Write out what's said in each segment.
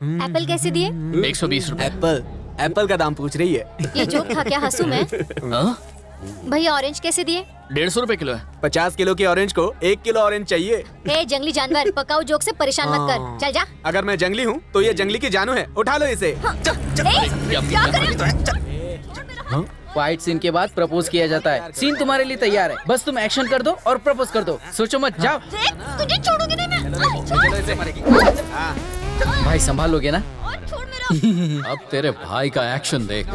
Apple कैसे दिए? 120 रुपए। एप्पल का दाम पूछ रही है। ये जोक था क्या? हंसू मैं? भैया ऑरेंज कैसे दिए? 150 रुपए किलो है। 50 किलो की ऑरेंज को 1 किलो ऑरेंज चाहिए। ए जंगली जानवर, पकाऊ जोक से परेशान मत कर, चल जा। अगर मैं जंगली हूँ तो ये जंगली की जानू है, उठा लो इसे। क्या करें? फाइट सीन के बाद प्रपोज किया जाता है। सीन तुम्हारे लिए तैयार है, बस तुम एक्शन कर दो और प्रपोज कर दो। सोचो मत, जाओ। तुझे छोड़ूंगी नहीं मैं। चलो इसे। भाई संभालोगे ना? छोड़ मेरा। अब तेरे भाई का एक्शन देख।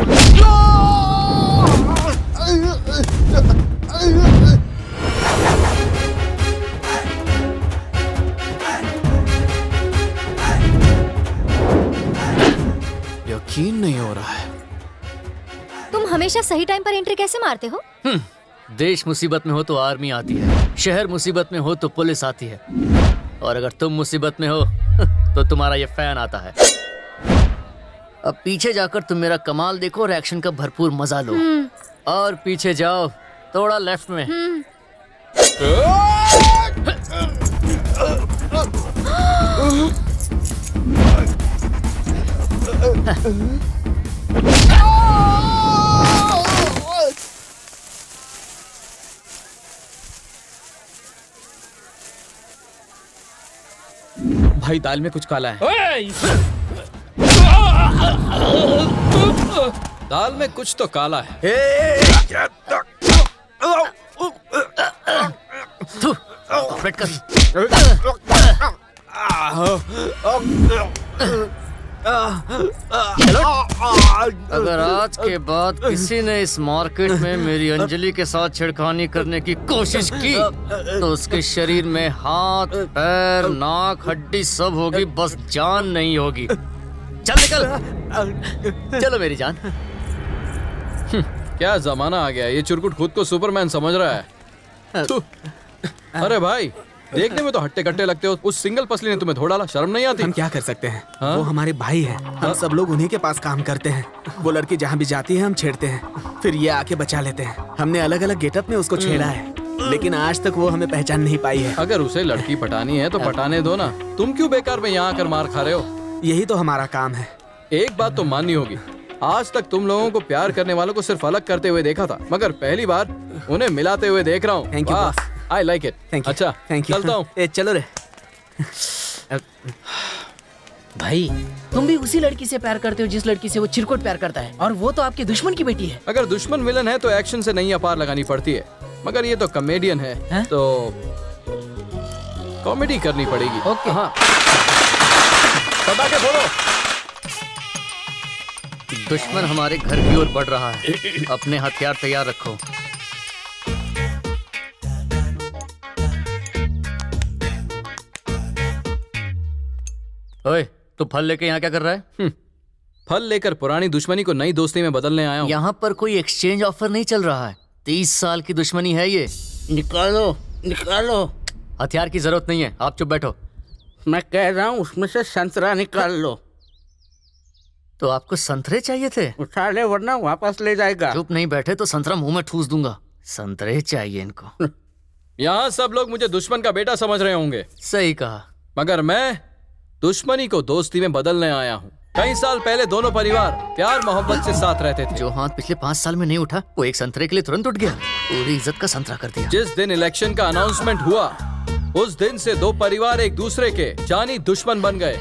यकीन नहीं हो रहा है। तुम हमेशा सही टाइम पर एंट्री कैसे मारते हो? देश मुसीबत में हो तो आर्मी आती है, शहर मुसीबत में हो तो पुलिस आती है, और अगर तुम मुसीबत में हो तो तुम्हारा ये फैन आता है। अब पीछे जाकर तुम मेरा कमाल देखो और एक्शन का भरपूर मजा लो। और पीछे जाओ, थोड़ा लेफ्ट में। भाई दाल में कुछ काला है। दाल में कुछ तो काला है। थू, ऑपरेट कर। अगर आज के बाद किसी ने इस मार्केट में मेरी अंजलि के साथ छेड़खानी करने की कोशिश की तो उसके शरीर में हाथ, पैर, नाक, हड्डी सब होगी, बस जान नहीं होगी। चल निकल। चलो मेरी जान। क्या जमाना आ गया, ये चुरकुट खुद को सुपरमैन समझ रहा है। अरे भाई, देखने में तो हट्टे कट्टे लगते हो, उस सिंगल पसली ने तुम्हें धो डाला, शर्म नहीं आती? हम क्या कर सकते हैं? हाँ? वो हमारे भाई हैं, हम सब लोग उन्हीं के पास काम करते हैं। वो लड़की जहाँ भी जाती है हम छेड़ते हैं, फिर ये आके बचा लेते हैं। हमने अलग अलग गेटअप में उसको छेड़ा है, लेकिन आज तक वो हमें पहचान नहीं पाई है। अगर उसे लड़की पटानी है तो पटाने दो ना, तुम क्यों बेकार में यहाँ आकर मार खा रहे हो? यही तो हमारा काम है। एक बात तो माननी होगी, आज तक तुम लोगों को प्यार करने वालों को सिर्फ अलग करते हुए देखा था, मगर पहली बार उन्हें मिलाते हुए देख रहा हूँ। Thank you, boss. I like it. Thank you. अच्छा, थैंक यू। चलता हूँ। चलो रे। भाई तुम भी उसी लड़की से प्यार करते हो जिस लड़की से वो चिरकुट प्यार करता है, और वो तो आपके दुश्मन की बेटी है। अगर दुश्मन विलन है तो एक्शन से नहीं अपार लगानी पड़ती है, मगर ये तो कॉमेडियन है हैं? तो कॉमेडी करनी पड़ेगी। ओके। हाँ, के बोलो। दुश्मन हमारे घर की ओर बढ़ रहा है, अपने हथियार तैयार रखो। ओए, तू फल लेके यहाँ क्या कर रहा है? फल लेकर पुरानी दुश्मनी को नई दोस्ती में बदलने आया हूँ। यहाँ पर कोई एक्सचेंज ऑफर नहीं चल रहा है। 30 साल की दुश्मनी है ये। निकालो निकालो। हथियार की जरूरत नहीं है, आप चुप बैठो। मैं कह रहा हूँ उसमें से संतरा निकाल लो। तो आपको संतरे चाहिए थे? उठा ले वरना वापस ले जाएगा। चुप नहीं बैठे तो संतरा मुंह में ठूस दूंगा। संतरे चाहिए इनको। यहाँ सब लोग मुझे दुश्मन का बेटा समझ रहे होंगे, सही कहा। मगर मैं दुश्मनी को दोस्ती में बदलने आया हूँ। कई साल पहले दोनों परिवार प्यार मोहब्बत से साथ रहते थे। जो हाथ पिछले 5 साल में नहीं उठा वो एक संतरे के लिए तुरंत उठ गया, पूरी इज्जत का संतरा कर दिया। जिस दिन इलेक्शन का अनाउंसमेंट हुआ उस दिन से दो परिवार एक दूसरे के जानी दुश्मन बन गए।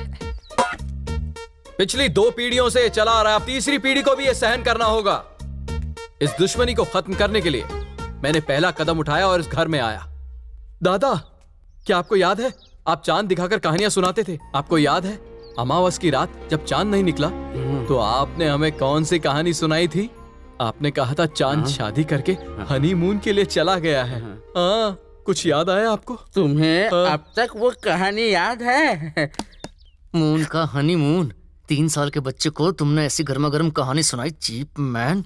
पिछली 2 पीढ़ियों से ये चला आ रहा है, अब तीसरी पीढ़ी को भी ये सहन करना होगा। इस दुश्मनी को खत्म करने के लिए मैंने पहला कदम उठाया और इस घर में आया। दादा, क्या आपको याद है आप चांद दिखाकर कहानियां सुनाते थे? आपको याद है अमावस की रात जब चांद नहीं निकला तो आपने हमें कौन सी कहानी सुनाई थी? आपने कहा था चांद शादी करके हनीमून के लिए चला गया है। हाँ, कुछ याद आया आपको? तुम्हें अब तक वो कहानी याद है? मून का हनीमून? 3 साल के बच्चे को तुमने ऐसी गर्मा गर्म कहानी सुनाई? Cheap man.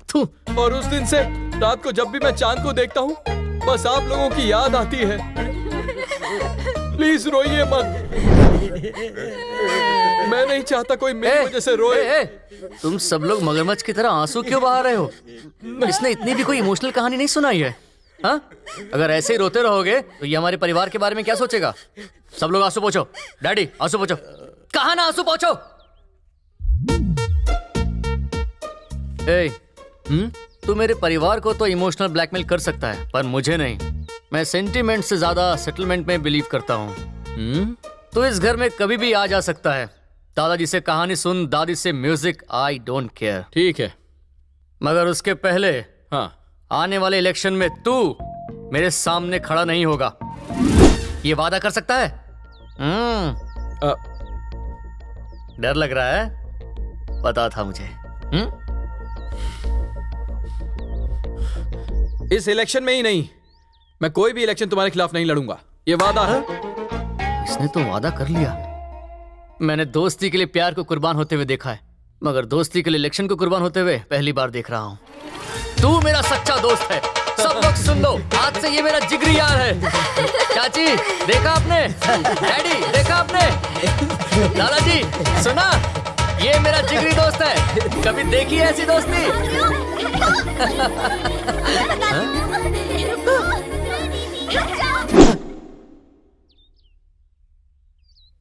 और उस दिन से रात को जब भी मैं चांद को देखता हूँ बस आप लोगों की याद आती है। प्लीज रोइए मत, मैं नहीं चाहता कोई मेरी वजह से रोए। तुम सब लोग मगरमच्छ की तरह आंसू क्यों बहा रहे हो? इसने इतनी भी कोई इमोशनल कहानी नहीं सुनाई है। हाँ? अगर ऐसे ही रोते रहोगे तो ये हमारे परिवार के बारे में क्या सोचेगा? सब लोग आंसू पोंछो। डैडी आंसू पोंछो। कहा ना आंसू पोंछो। ए, तू मेरे परिवार को तो इमोशनल ब्लैकमेल कर सकता है, पर मुझे नहीं। मैं सेंटिमेंट से ज्यादा सेटलमेंट में बिलीव करता हूँ। तू इस घर में कभी भी आ जा सकता है। दादाजी से कहानी सुन, दादी से म्यूजिक, आई डोंट केयर। ठीक है, मगर उसके पहले हाँ, आने वाले इलेक्शन में तू मेरे सामने खड़ा नहीं होगा। ये वादा कर सकता है? डर लग रहा है? पता था मुझे। इस इलेक्शन में ही नहीं, मैं कोई भी इलेक्शन तुम्हारे खिलाफ नहीं लड़ूंगा, ये वादा है। इसने तो वादा कर लिया। मैंने दोस्ती के लिए प्यार को कुर्बान होते हुए देखा है, मगर दोस्ती के लिए इलेक्शन को कुर्बान होते हुए पहली बार देख रहा हूँ। तू मेरा सच्चा दोस्त है। सब लोग सुन लो, आज से ये मेरा जिगरी यार है। चाची देखा आपने? डैडी देखा आपने? दादाजी सुना? ये मेरा जिगरी दोस्त है। कभी देखी है ऐसी दोस्ती?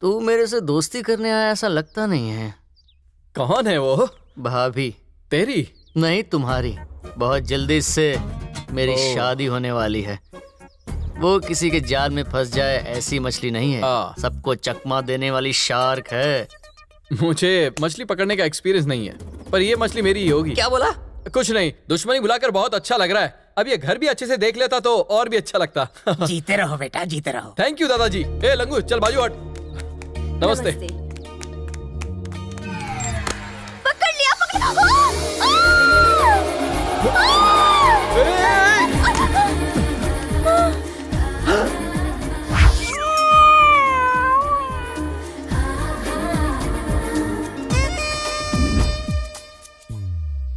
तू मेरे से दोस्ती करने आया ऐसा लगता नहीं है। कौन है वो? भाभी। तेरी? नहीं, तुम्हारी। बहुत जल्दी से मेरी शादी होने वाली है। वो किसी के जाल में फंस जाए ऐसी मछली नहीं है, सबको चकमा देने वाली शार्क है। मुझे मछली पकड़ने का एक्सपीरियंस नहीं है, पर ये मछली मेरी ही होगी। क्या बोला? कुछ नहीं, दुश्मनी भुलाकर बहुत अच्छा लग रहा है। अब ये घर भी अच्छे से देख लेता तो और भी अच्छा लगता। जीते रहो बेटा, जीते रहो। थैंक यू दादाजी। ए लंगू, चल बाजू हट। नमस्ते। पकड़ लिया,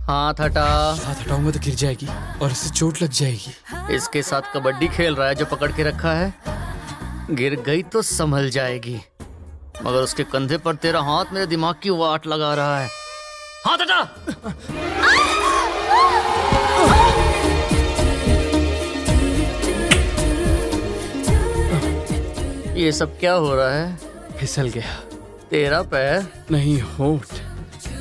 हाथ हटा। हाथ हटाऊंगा तो गिर जाएगी और इससे चोट लग जाएगी। इसके साथ कबड्डी खेल रहा है जो पकड़ के रखा है। गिर गई तो संभल जाएगी, मगर उसके कंधे पर तेरा हाथ मेरे दिमाग की वाट लगा रहा है। हाथ हटा। ये सब क्या हो रहा है? फिसल गया। तेरा पैर नहीं, होठ।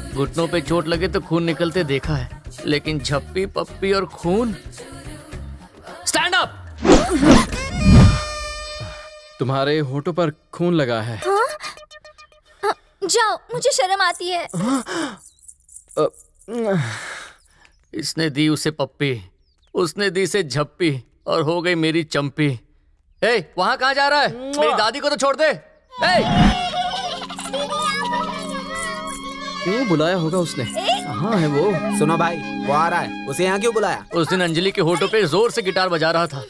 घुटनों पे चोट लगे तो खून निकलते देखा है, लेकिन झप्पी पप्पी और खून। Stand up. तुम्हारे होठों पर खून लगा है। जाओ, मुझे शर्म आती है। इसने दी उसे पप्पी, उसने दी से झप्पी और हो गई मेरी चंपी। ए, वहां कहाँ जा रहा है? मेरी दादी को तो छोड़ दे। ए! क्यों बुलाया होगा उसने? कहाँ है वो? सुनो भाई, वो आ रहा है। उसे यहाँ क्यों बुलाया? उस दिन अंजलि के होठों पे जोर से गिटार बजा रहा था।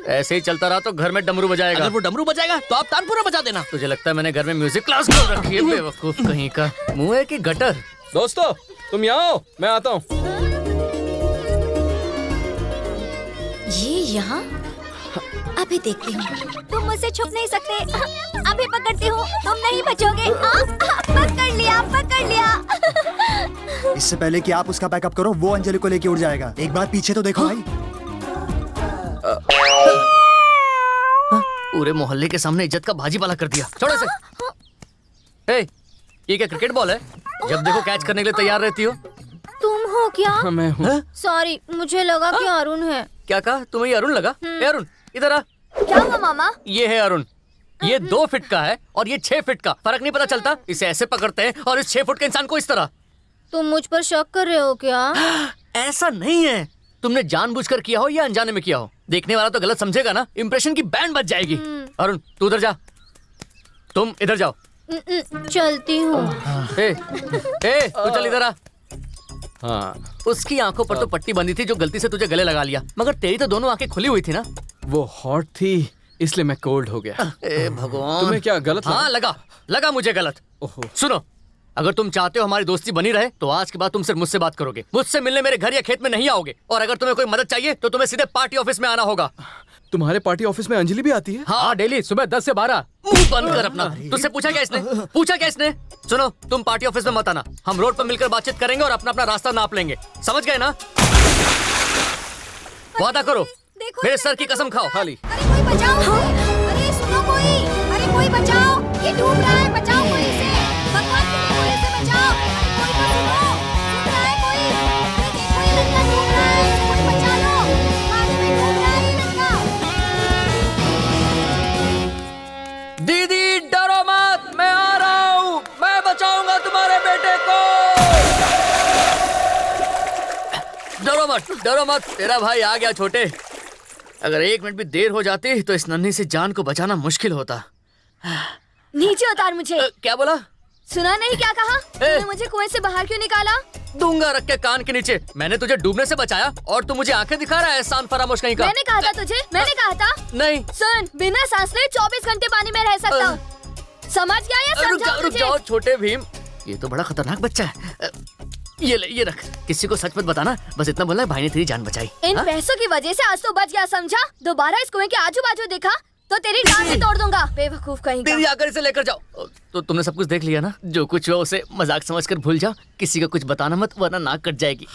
ऐसे ही चलता रहा तो घर में डमरू बजाएगा। अगर वो डमरू बजाएगा तो आप तानपुरा बजा देना। तुझे लगता है मैंने घर में म्यूजिक क्लास खोल रखी है? बेवकूफ कहीं का। मुंह है कि गटर? दोस्तों, तुम यहाँ आओ, मैं आता हूँ। ये यहाँ? अभी देखती हूँ। तुम मुझसे छुप नहीं सकते। अभी पकड़ती हूँ, तुम नहीं बचोगे। पकड़ लिया, पकड़ लिया। इससे पहले कि आप उसका बैकअप करो, वो अंजलि को लेके उड़ जाएगा। एक बार पीछे तो देखो भाई। पूरे मोहल्ले के सामने इज्जत का भाजी पाला कर दिया। छोड़ो इसे। ए, ये क्या क्रिकेट बॉल है? जब देखो कैच करने के लिए तैयार रहती हो। तुम हो क्या? हाँ, मैं हूँ। सॉरी, मुझे लगा कि अरुण है। क्या कहा? तुम्हें ये अरुण लगा? ए अरुण, इधर आ। क्या हुआ मामा? ये है अरुण। ये 2 फीट का है और ये 6 फीट का। फर्क नहीं पता चलता? इसे ऐसे पकड़ते हैं और इस 6 फुट के इंसान को इस तरह। तुम मुझ पर शक कर रहे हो क्या? ऐसा नहीं है। तुमने जानबूझकर किया हो या अनजाने में किया हो, देखने वाला तो गलत समझेगा ना। इंप्रेशन की बैंड बज जाएगी। अरुण, तू उधर जा। तुम इधर जाओ। चलती हूँ। तू चल इधर आ। हाँ, उसकी आंखों पर तो पट्टी बंधी थी जो गलती से तुझे गले लगा लिया, मगर तेरी तो दोनों आंखें खुली हुई थी ना। वो हॉट थी इसलिए मैं कोल्ड हो गया। ए भगवान, तुम्हें क्या गलत लगा? हाँ लगा मुझे गलत। ओहो। सुनो, अगर तुम चाहते हो हमारी दोस्ती बनी रहे तो आज के बाद तुम सिर्फ मुझसे बात करोगे। मुझसे मिलने मेरे घर या खेत में नहीं आओगे, और अगर तुम्हें कोई मदद चाहिए तो तुम्हें सीधे पार्टी ऑफिस में आना होगा। तुम्हारे पार्टी ऑफिस में अंजलि भी आती है? हाँ, डेली सुबह 10 से 12। मुंह बंद कर अपना। तुझसे पूछा क्या इसने? सुनो, तुम पार्टी ऑफिस में मत आना। हम रोड पर मिलकर बातचीत करेंगे और अपना अपना रास्ता नाप लेंगे। समझ गए ना? वादा करो, मेरे सर की कसम खाओ। खाली अरे कोई बचाओ! अरे सुनो कोई! अरे कोई बचाओ! ये डूब रहा है, बचाओ कोई इसे! भगवान के लिए कोई इसे बचाओ! कोई तो सुनो! सुन रहा है कोई? अरे डरो मत, तेरा भाई आ गया छोटे। अगर 1 मिनट भी देर हो जाती तो इस नन्ही सी जान को बचाना मुश्किल होता। नीचे उतार मुझे। क्या बोला? सुना नहीं क्या कहा? तूने मुझे कुएं से बाहर क्यों निकाला? दूंगा रख के कान के नीचे। मैंने तुझे डूबने से बचाया और तू मुझे आंखें दिखा रहा है, एहसान फरामोश कहीं का। मैंने कहा था तुझे, मैंने कहा था। नहीं सुन, बिना सांस लिए 24 घंटे पानी में रह सकता हूँ। समझ गया या समझाऊं रुक तुझे? जाओ छोटे भीम, ये तो बड़ा खतरनाक बच्चा है। ये ले, ये रख। किसी को सच मत बताना, बस इतना बोलना है भाई ने तेरी जान बचाई। इन हाँ? पैसों की वजह से आज तो बच गया, समझा? दोबारा इस कुएं के आजू बाजू देखा तो तेरी टांग ही तोड़ दूंगा, बेवकूफ कहीं का। तेरी आकर इसे लेकर जाओ। तो तुमने सब कुछ देख लिया ना? जो कुछ हुआ उसे मजाक समझकर भूल जाओ, किसी का कुछ बताना मत वरना नाक कट जाएगी।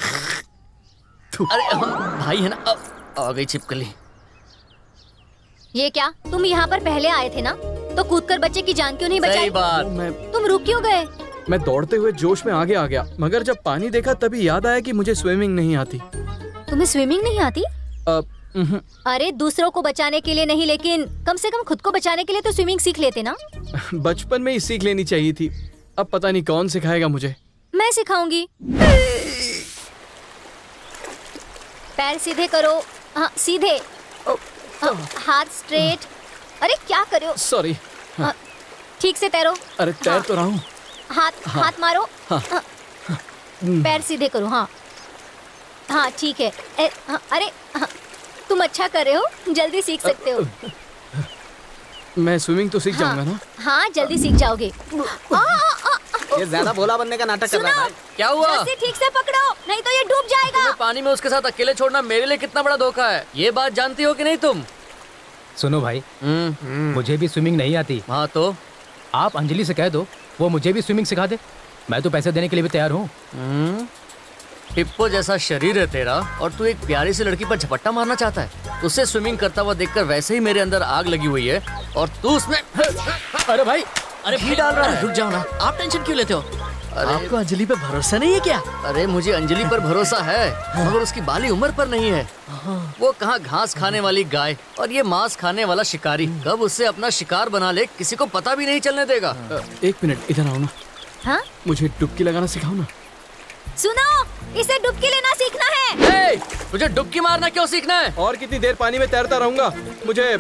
अरे हम भाई है ना। आ गई छिपकली। ये क्या, तुम यहाँ पर पहले आए थे ना? तो कूदकर बच्चे की जान क्यों नहीं सही बचाई? बात। तुम रुक क्यों गए? मैं दौड़ते हुए जोश में आगे आ गया, मगर जब पानी देखा तभी याद आया कि मुझे स्विमिंग नहीं आती। तुम्हें स्विमिंग नहीं आती? उहुं। अरे दूसरों को बचाने के लिए नहीं, लेकिन कम से कम खुद को बचाने के लिए तो स्विमिंग सीख लेते ना। बचपन में ही सीख लेनी चाहिए थी। अब पता नहीं कौन सिखाएगा मुझे। मैं सिखाऊंगी। पैर सीधे करो। हाँ सीधे। हाथ स्ट्रेट। अरे क्या कर रहे हो? सॉरी। ठीक से तैरो। अरे तैर तो रहा हूँ। हाथ मारो। पैर सीधे करो। हाँ हाँ ठीक है। अरे तुम अच्छा कर रहे हो, जल्दी सीख सकते हो। मैं स्विमिंग तो सीख जाऊंगा ना? हाँ जल्दी सीख जाओगे। ये ज्यादा भोला बनने का नाटक कर रहा है। क्या हुआ? रस्सी ठीक से पकड़ो, नहीं तो ये डूब जाएगा। तुम्हें पानी में उसके साथ अकेले छोड़ना मेरे लिए कितना बड़ा धोखा है। ये बात जानती हो कि नहीं तुम? सुनो भाई, मुझे भी स्विमिंग नहीं आती। हाँ तो आप अंजलि से कह दो, वो मुझे भी स्विमिंग सिखा दे। मैं तो पैसे देने के लिए भी तैयार हूँ। हिप्पो जैसा शरीर है तेरा और तू एक प्यारी सी लड़की पर झपट्टा मारना चाहता है। उसे स्विमिंग करता हुआ देखकर वैसे ही मेरे अंदर आग लगी हुई है और तू उसमें अरे भाई, अरे घी डाल रहा है। रुक जाओ ना, आप टेंशन क्यों लेते हो? अरे आपको अंजलि पे भरोसा नहीं है क्या? अरे मुझे अंजलि पर भरोसा है, मगर उसकी बाली उम्र पर नहीं है। वो कहाँ घास खाने वाली गाय और ये मांस खाने वाला शिकारी कब उससे अपना शिकार बना ले किसी को पता भी नहीं चलने देगा। 1 मिनट इधर आओ ना। हाँ मुझे डुबकी लगाना सिखाओ ना। सुनो, इसे डुबकी लेना सीखना है। तुझे डुबकी मारना क्यों सीखना है? और कितनी देर पानी में तैरता रहूंगा? मुझे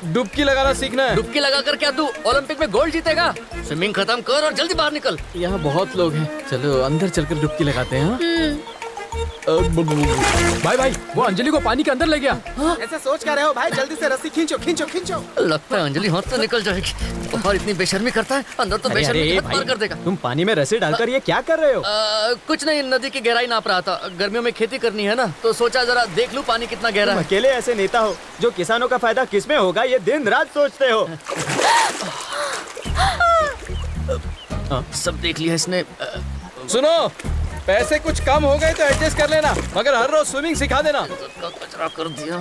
डुबकी लगाना सीखना है। डुबकी लगाकर क्या तू ओलंपिक में गोल्ड जीतेगा? स्विमिंग खत्म कर और जल्दी बाहर निकल। यहाँ बहुत लोग हैं, चलो अंदर चलकर डुबकी लगाते हैं। हाँ? भाई भाई, वो अंजलि को पानी के अंदर ले गया। ऐसे सोच क्या रहे हो भाई? जल्दी से रस्सी खींचो खींचो खींचो। लगता है अंजलि हाथ से निकल जाएगी। और इतनी बेशर्मी करता है, अंदर तो बेशर्मी की हद पार कर देगा। तुम पानी में रस्सी डालकर ये क्या कर रहे हो? कुछ नहीं, नदी की गहराई नाप रहा था। गर्मियों में खेती करनी है ना, तो सोचा जरा देख लूं पानी कितना गहरा तुम है। अकेले ऐसे नेता हो जो किसानों का फायदा किसमें होगा ये दिन रात सोचते हो। सब देख लिया इसने। सुनो, पैसे कुछ कम हो गए तो एडजस्ट कर लेना, मगर हर रोज स्विमिंग सिखा देना। कचरा कर दिया।